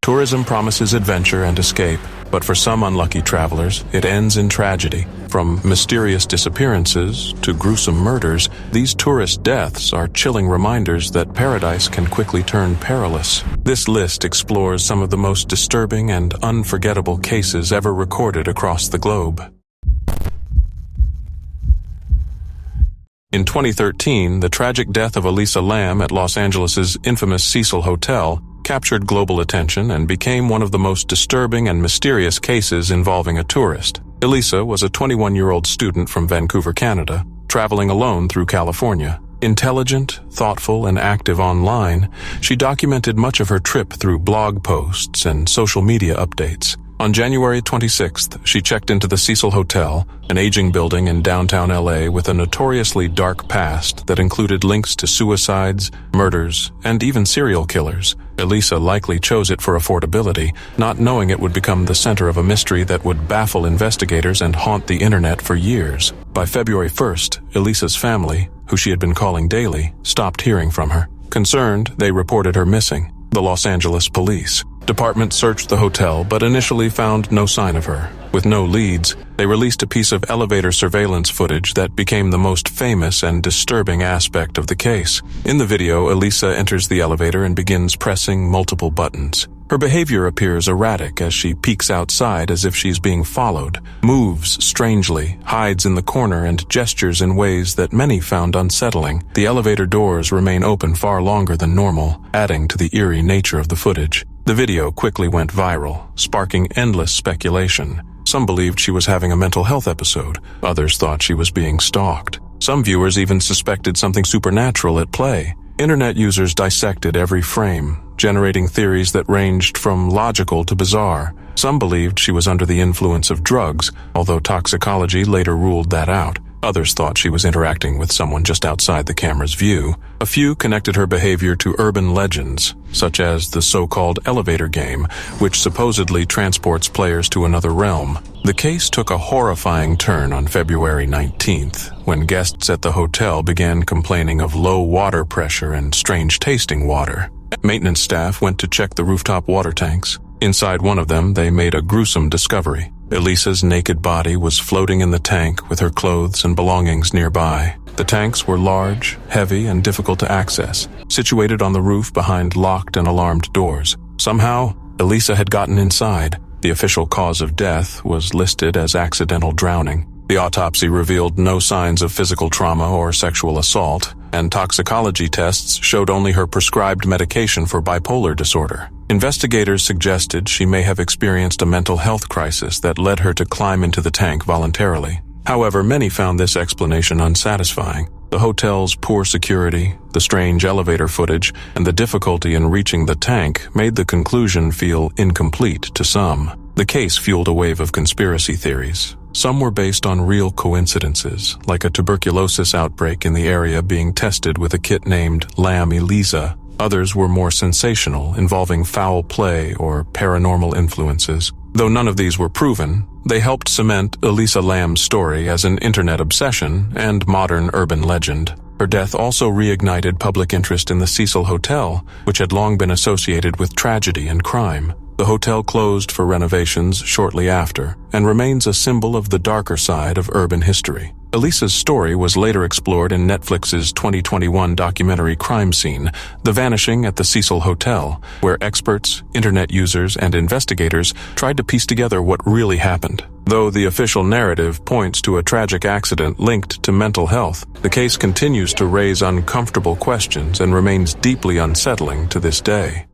Tourism promises adventure and escape, but for some unlucky travelers, it ends in tragedy. From mysterious disappearances to gruesome murders, these tourist deaths are chilling reminders that paradise can quickly turn perilous. This list explores some of the most disturbing and unforgettable cases ever recorded across the globe. In 2013, the tragic death of Elisa Lam at Los Angeles' infamous Cecil Hotel captured global attention and became one of the most disturbing and mysterious cases involving a tourist. Elisa was a 21-year-old student from Vancouver, Canada, traveling alone through California. Intelligent, thoughtful, and active online, she documented much of her trip through blog posts and social media updates. On January 26th, she checked into the Cecil Hotel, an aging building in downtown LA with a notoriously dark past that included links to suicides, murders, and even serial killers. Elisa likely chose it for affordability, not knowing it would become the center of a mystery that would baffle investigators and haunt the internet for years. By February 1st, Elisa's family, who she had been calling daily, stopped hearing from her. Concerned, they reported her missing. The Los Angeles police department searched the hotel but initially found no sign of her. With no leads, they released a piece of elevator surveillance footage that became the most famous and disturbing aspect of the case. In the video, Elisa enters the elevator and begins pressing multiple buttons. Her behavior appears erratic as she peeks outside as if she's being followed, moves strangely, hides in the corner, and gestures in ways that many found unsettling. The elevator doors remain open far longer than normal, adding to the eerie nature of the footage. The video quickly went viral, sparking endless speculation. Some believed she was having a mental health episode. Others thought she was being stalked. Some viewers even suspected something supernatural at play. Internet users dissected every frame, generating theories that ranged from logical to bizarre. Some believed she was under the influence of drugs, although toxicology later ruled that out. Others thought she was interacting with someone just outside the camera's view. A few connected her behavior to urban legends, such as the so-called elevator game, which supposedly transports players to another realm. The case took a horrifying turn on February 19th, when guests at the hotel began complaining of low water pressure and strange-tasting water. Maintenance staff went to check the rooftop water tanks. Inside one of them, they made a gruesome discovery. Elisa's naked body was floating in the tank with her clothes and belongings nearby. The tanks were large, heavy, and difficult to access, situated on the roof behind locked and alarmed doors. Somehow, Elisa had gotten inside. The official cause of death was listed as accidental drowning. The autopsy revealed no signs of physical trauma or sexual assault, and toxicology tests showed only her prescribed medication for bipolar disorder. Investigators suggested she may have experienced a mental health crisis that led her to climb into the tank voluntarily. However, many found this explanation unsatisfying. The hotel's poor security, the strange elevator footage, and the difficulty in reaching the tank made the conclusion feel incomplete to some. The case fueled a wave of conspiracy theories. Some were based on real coincidences, like a tuberculosis outbreak in the area being tested with a kit named Lam Elisa. Others were more sensational, involving foul play or paranormal influences. Though none of these were proven, they helped cement Elisa Lam's story as an internet obsession and modern urban legend. Her death also reignited public interest in the Cecil Hotel, which had long been associated with tragedy and crime. The hotel closed for renovations shortly after, and remains a symbol of the darker side of urban history. Elisa's story was later explored in Netflix's 2021 documentary Crime Scene, The Vanishing at the Cecil Hotel, where experts, internet users, and investigators tried to piece together what really happened. Though the official narrative points to a tragic accident linked to mental health, the case continues to raise uncomfortable questions and remains deeply unsettling to this day.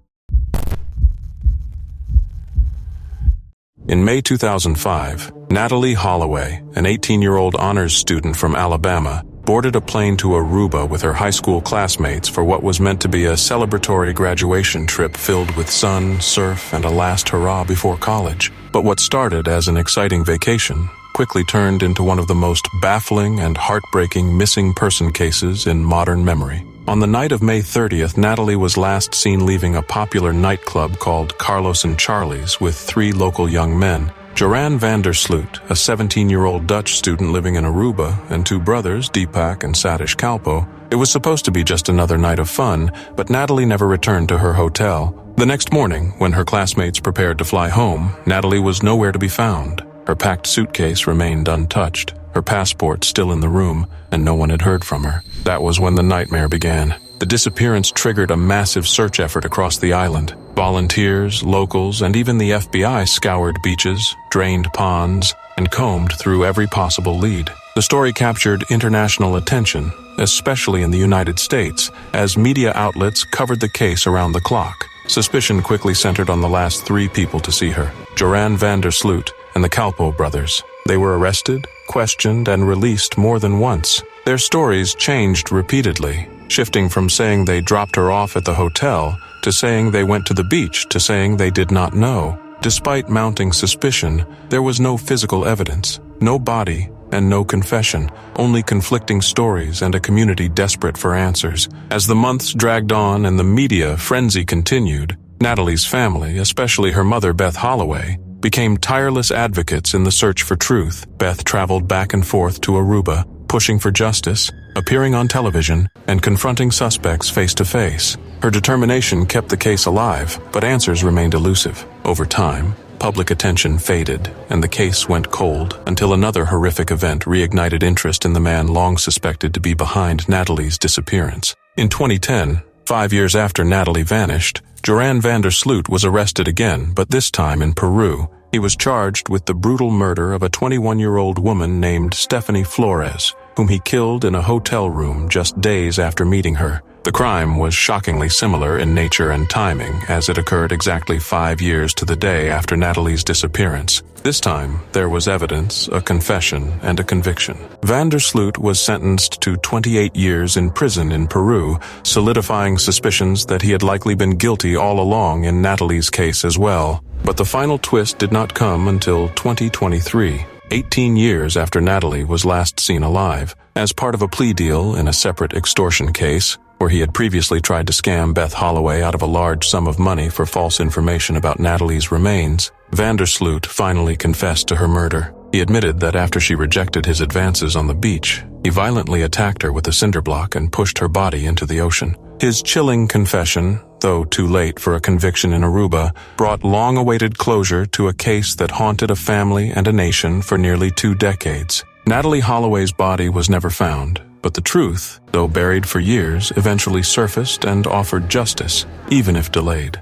In May 2005, Natalee Holloway, an 18-year-old honors student from Alabama, boarded a plane to Aruba with her high school classmates for what was meant to be a celebratory graduation trip filled with sun, surf, and a last hurrah before college. But what started as an exciting vacation quickly turned into one of the most baffling and heartbreaking missing person cases in modern memory. On the night of May 30th, Natalee was last seen leaving a popular nightclub called Carlos and Charlie's with 3 local young men. Joran van der Sloot, a 17-year-old Dutch student living in Aruba, and 2 brothers, Deepak and Satish Kalpo. It was supposed to be just another night of fun, but Natalee never returned to her hotel. The next morning, when her classmates prepared to fly home, Natalee was nowhere to be found. Her packed suitcase remained untouched, her passport still in the room, and no one had heard from her. That was when the nightmare began. The disappearance triggered a massive search effort across the island. Volunteers, locals, and even the FBI scoured beaches, drained ponds, and combed through every possible lead. The story captured international attention, especially in the United States, as media outlets covered the case around the clock. Suspicion quickly centered on the last 3 people to see her, Joran van der Sloot and the Kalpo brothers. They were arrested, questioned, and released more than once. Their stories changed repeatedly, shifting from saying they dropped her off at the hotel to saying they went to the beach to saying they did not know. Despite mounting suspicion, there was no physical evidence, no body, and no confession, only conflicting stories and a community desperate for answers. As the months dragged on and the media frenzy continued, Natalee's family, especially her mother Beth Holloway, became tireless advocates in the search for truth. Beth traveled back and forth to Aruba, pushing for justice, appearing on television, and confronting suspects face-to-face. Her determination kept the case alive, but answers remained elusive. Over time, public attention faded, and the case went cold until another horrific event reignited interest in the man long suspected to be behind Natalee's disappearance. In 2010, 5 years after Natalee vanished, Joran van der Sloot was arrested again, but this time in Peru. He was charged with the brutal murder of a 21-year-old woman named Stephanie Flores, whom he killed in a hotel room just days after meeting her. The crime was shockingly similar in nature and timing, as it occurred exactly 5 years to the day after Natalee's disappearance. This time, there was evidence, a confession, and a conviction. Van der Sloot was sentenced to 28 years in prison in Peru, solidifying suspicions that he had likely been guilty all along in Natalee's case as well. But the final twist did not come until 2023. 18 years after Natalee was last seen alive, as part of a plea deal in a separate extortion case, where he had previously tried to scam Beth Holloway out of a large sum of money for false information about Natalee's remains, van der Sloot finally confessed to her murder. He admitted that after she rejected his advances on the beach, he violently attacked her with a cinder block and pushed her body into the ocean. His chilling confession, though too late for a conviction in Aruba, brought long-awaited closure to a case that haunted a family and a nation for nearly 2 decades. Natalee Holloway's body was never found, but the truth, though buried for years, eventually surfaced and offered justice, even if delayed.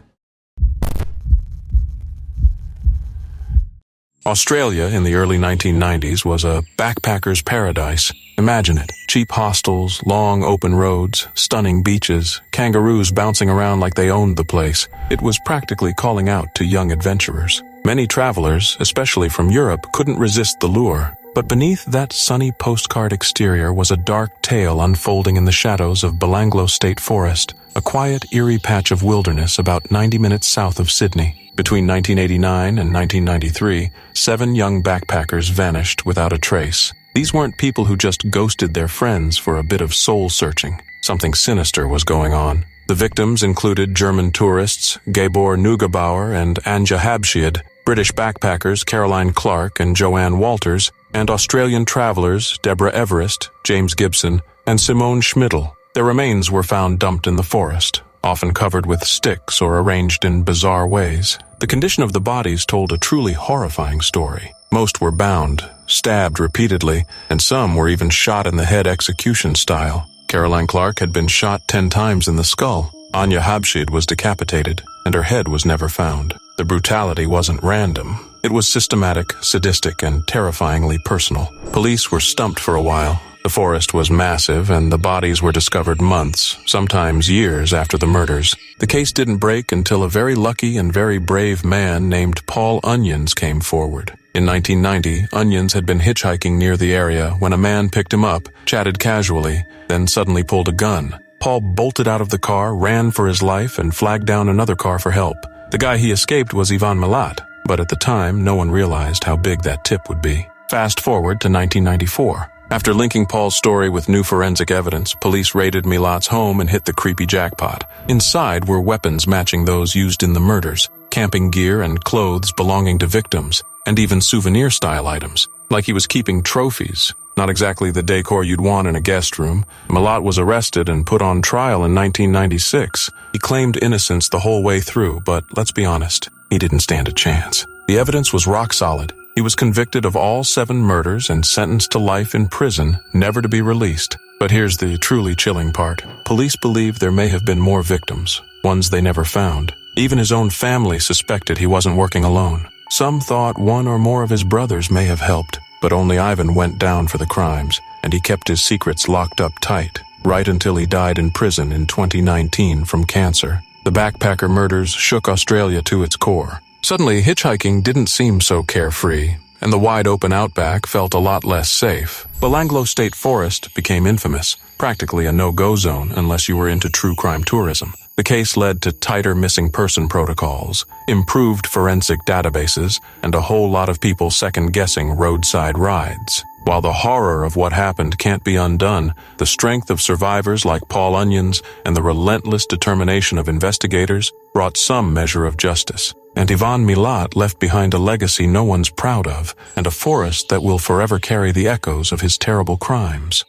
Australia in the early 1990s was a backpacker's paradise. Imagine it. Cheap hostels, long open roads, stunning beaches, kangaroos bouncing around like they owned the place. It was practically calling out to young adventurers. Many travelers, especially from Europe, couldn't resist the lure. But beneath that sunny postcard exterior was a dark tale unfolding in the shadows of Belanglo State Forest, a quiet, eerie patch of wilderness about 90 minutes south of Sydney. Between 1989 and 1993, 7 young backpackers vanished without a trace. These weren't people who just ghosted their friends for a bit of soul-searching. Something sinister was going on. The victims included German tourists Gabor Neugebauer and Anja Habschied, British backpackers Caroline Clark and Joanne Walters, and Australian travelers Deborah Everest, James Gibson, and Simone Schmidl. Their remains were found dumped in the forest, often covered with sticks or arranged in bizarre ways. The condition of the bodies told a truly horrifying story. Most were bound, stabbed repeatedly, and some were even shot in the head execution style. Caroline Clark had been shot 10 times in the skull. Anja Habschied was decapitated, and her head was never found. The brutality wasn't random. It was systematic, sadistic, and terrifyingly personal. Police were stumped for a while. The forest was massive, and the bodies were discovered months, sometimes years after the murders. The case didn't break until a very lucky and very brave man named Paul Onions came forward. In 1990, Onions had been hitchhiking near the area when a man picked him up, chatted casually, then suddenly pulled a gun. Paul bolted out of the car, ran for his life, and flagged down another car for help. The guy he escaped was Ivan Milat, but at the time, no one realized how big that tip would be. Fast forward to 1994. After linking Paul's story with new forensic evidence, police raided Milat's home and hit the creepy jackpot. Inside were weapons matching those used in the murders, camping gear and clothes belonging to victims, and even souvenir-style items. like he was keeping trophies. Not exactly the decor you'd want in a guest room. Milat was arrested and put on trial in 1996. He claimed innocence the whole way through, but let's be honest, he didn't stand a chance. The evidence was rock solid. He was convicted of all 7 murders and sentenced to life in prison, never to be released. But here's the truly chilling part. Police believe there may have been more victims, ones they never found. Even his own family suspected he wasn't working alone. Some thought one or more of his brothers may have helped, but only Ivan went down for the crimes, and he kept his secrets locked up tight, right until he died in prison in 2019 from cancer. The backpacker murders shook Australia to its core. Suddenly, hitchhiking didn't seem so carefree, and the wide-open outback felt a lot less safe. Belanglo State Forest became infamous, practically a no-go zone unless you were into true crime tourism. The case led to tighter missing person protocols, improved forensic databases, and a whole lot of people second-guessing roadside rides. While the horror of what happened can't be undone, the strength of survivors like Paul Onions and the relentless determination of investigators brought some measure of justice. And Ivan Milat left behind a legacy no one's proud of, and a forest that will forever carry the echoes of his terrible crimes.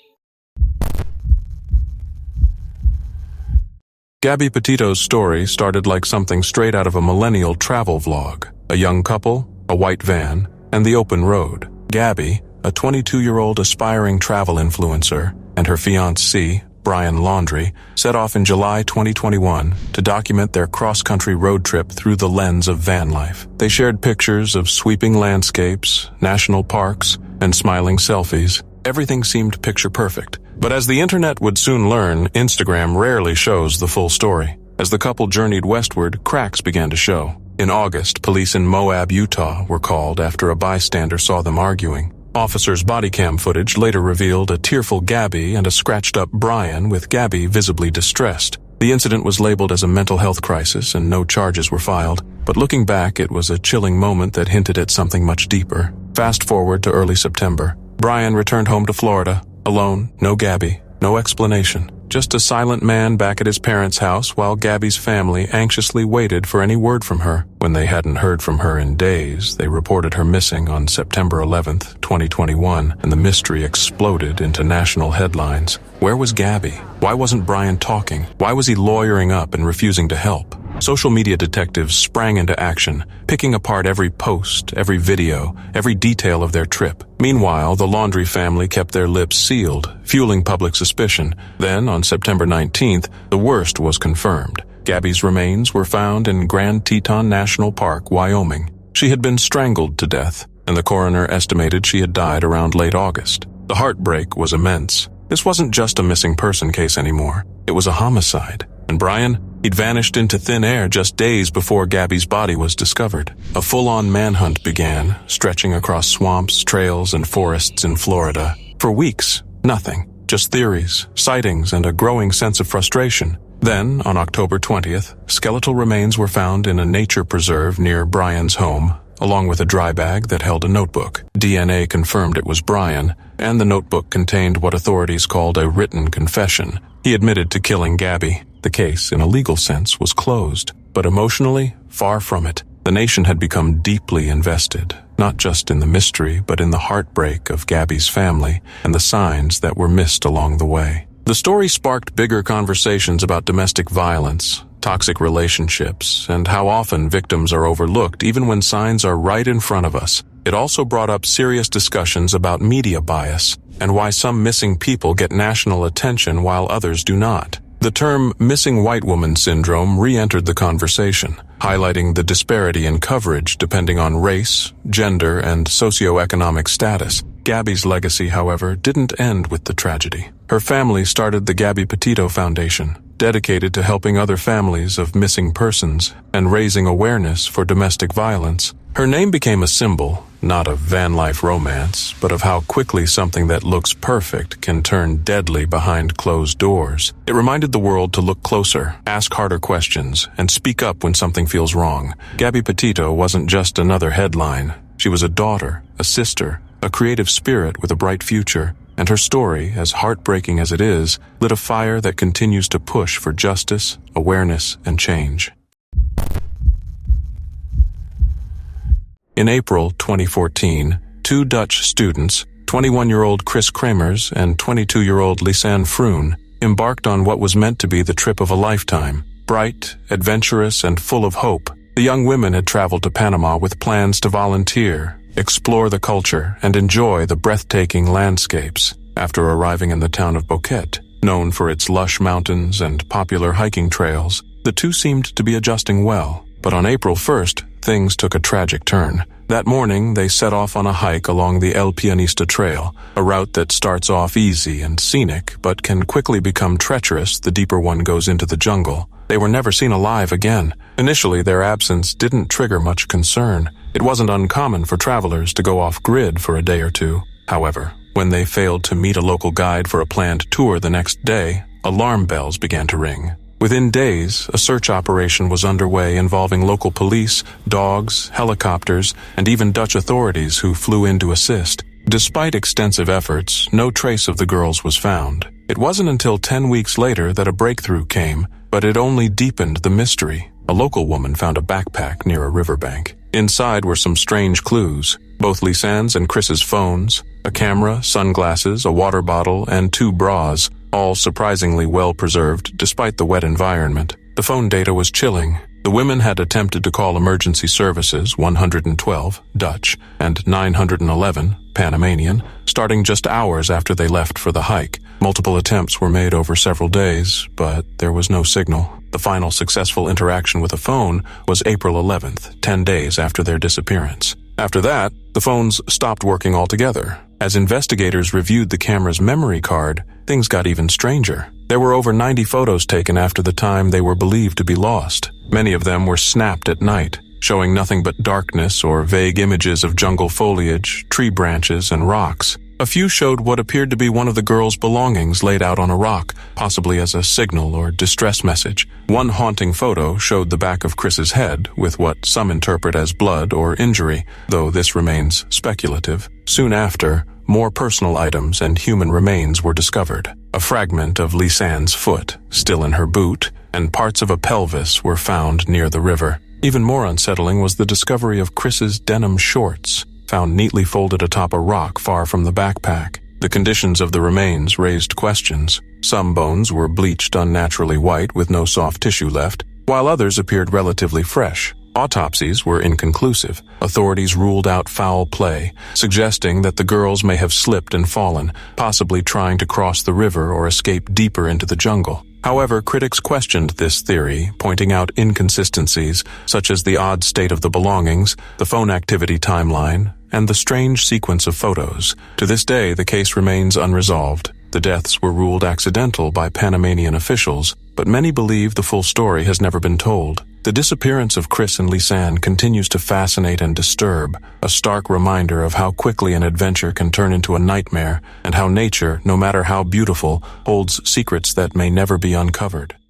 Gabby Petito's story started like something straight out of a millennial travel vlog. A young couple, a white van, and the open road. Gabby, a 22-year-old aspiring travel influencer, and her fiancé, Brian Laundrie, set off in July 2021 to document their cross-country road trip through the lens of van life. They shared pictures of sweeping landscapes, national parks, and smiling selfies. Everything seemed picture-perfect. But as the internet would soon learn, Instagram rarely shows the full story. As the couple journeyed westward, cracks began to show. In August, police in Moab, Utah were called after a bystander saw them arguing. Officers' body cam footage later revealed a tearful Gabby and a scratched-up Brian, with Gabby visibly distressed. The incident was labeled as a mental health crisis and no charges were filed. But looking back, it was a chilling moment that hinted at something much deeper. Fast forward to early September. Brian returned home to Florida. Alone, no Gabby, no explanation. Just a silent man back at his parents' house while Gabby's family anxiously waited for any word from her. When they hadn't heard from her in days, they reported her missing on September 11th, 2021, and the mystery exploded into national headlines. Where was Gabby? Why wasn't Brian talking? Why was he lawyering up and refusing to help? Social media detectives sprang into action, picking apart every post, every video, every detail of their trip. Meanwhile, the Laundrie family kept their lips sealed, fueling public suspicion. Then, on September 19th, the worst was confirmed. Gabby's remains were found in Grand Teton National Park, Wyoming. She had been strangled to death, and the coroner estimated she had died around late August. The heartbreak was immense. This wasn't just a missing person case anymore. It was a homicide. And Brian? He'd vanished into thin air just days before Gabby's body was discovered. A full-on manhunt began, stretching across swamps, trails, and forests in Florida. For weeks, nothing. Just theories, sightings, and a growing sense of frustration. Then, on October 20th, skeletal remains were found in a nature preserve near Brian's home, along with a dry bag that held a notebook. DNA confirmed it was Brian, and the notebook contained what authorities called a written confession. He admitted to killing Gabby. The case, in a legal sense, was closed, but emotionally, far from it. The nation had become deeply invested, not just in the mystery, but in the heartbreak of Gabby's family and the signs that were missed along the way. The story sparked bigger conversations about domestic violence, toxic relationships, and how often victims are overlooked even when signs are right in front of us. It also brought up serious discussions about media bias and why some missing people get national attention while others do not. The term missing white woman syndrome re-entered the conversation, highlighting the disparity in coverage depending on race, gender, and socioeconomic status. Gabby's legacy, however, didn't end with the tragedy. Her family started the Gabby Petito Foundation, dedicated to helping other families of missing persons and raising awareness for domestic violence. Her name became a symbol, not of van life romance, but of how quickly something that looks perfect can turn deadly behind closed doors. It reminded the world to look closer, ask harder questions, and speak up when something feels wrong. Gabby Petito wasn't just another headline. She was a daughter, a sister, a creative spirit with a bright future. And her story, as heartbreaking as it is, lit a fire that continues to push for justice, awareness, and change. In April 2014, Two Dutch students, 21-year-old Chris Kremers and 22-year-old Lisanne Froon, embarked on what was meant to be the trip of a lifetime. Bright, adventurous, and full of hope, the young women had traveled to Panama with plans to volunteer, explore the culture, and enjoy the breathtaking landscapes. After arriving in the town of Boquete, known for its lush mountains and popular hiking trails, the two seemed to be adjusting well. But on April 1st, things took a tragic turn. That morning, they set off on a hike along the El Pianista Trail, a route that starts off easy and scenic, but can quickly become treacherous the deeper one goes into the jungle. They were never seen alive again. Initially, their absence didn't trigger much concern. It wasn't uncommon for travelers to go off-grid for a day or two. However, when they failed to meet a local guide for a planned tour the next day, alarm bells began to ring. Within days, a search operation was underway involving local police, dogs, helicopters, and even Dutch authorities who flew in to assist. Despite extensive efforts, no trace of the girls was found. It wasn't until 10 weeks later that a breakthrough came, but it only deepened the mystery. A local woman found a backpack near a riverbank. Inside were some strange clues: both Lisanne's and Chris's phones, a camera, sunglasses, a water bottle, and 2 bras, all surprisingly well preserved despite the wet environment. The phone data was chilling. The women had attempted to call emergency services 112, Dutch, and 911, Panamanian, starting just hours after they left for the hike. Multiple attempts were made over several days, but there was no signal. The final successful interaction with a phone was April 11th, 10 days after their disappearance. After that, the phones stopped working altogether. As investigators reviewed the camera's memory card, things got even stranger. There were over 90 photos taken after the time they were believed to be lost. Many of them were snapped at night, showing nothing but darkness or vague images of jungle foliage, tree branches, and rocks. A few showed what appeared to be one of the girls' belongings laid out on a rock, possibly as a signal or distress message. One haunting photo showed the back of Chris's head, with what some interpret as blood or injury, though this remains speculative. Soon after, more personal items and human remains were discovered. A fragment of Lisanne's foot, still in her boot, and parts of a pelvis were found near the river. Even more unsettling was the discovery of Chris's denim shorts, found neatly folded atop a rock far from the backpack. The conditions of the remains raised questions. Some bones were bleached unnaturally white with no soft tissue left, while others appeared relatively fresh. Autopsies were inconclusive. Authorities ruled out foul play, suggesting that the girls may have slipped and fallen, possibly trying to cross the river or escape deeper into the jungle. However, critics questioned this theory, pointing out inconsistencies such as the odd state of the belongings, the phone activity timeline, and the strange sequence of photos. To this day, the case remains unresolved. The deaths were ruled accidental by Panamanian officials, but many believe the full story has never been told. The disappearance of Chris and Lisanne continues to fascinate and disturb, a stark reminder of how quickly an adventure can turn into a nightmare, and how nature, no matter how beautiful, holds secrets that may never be uncovered.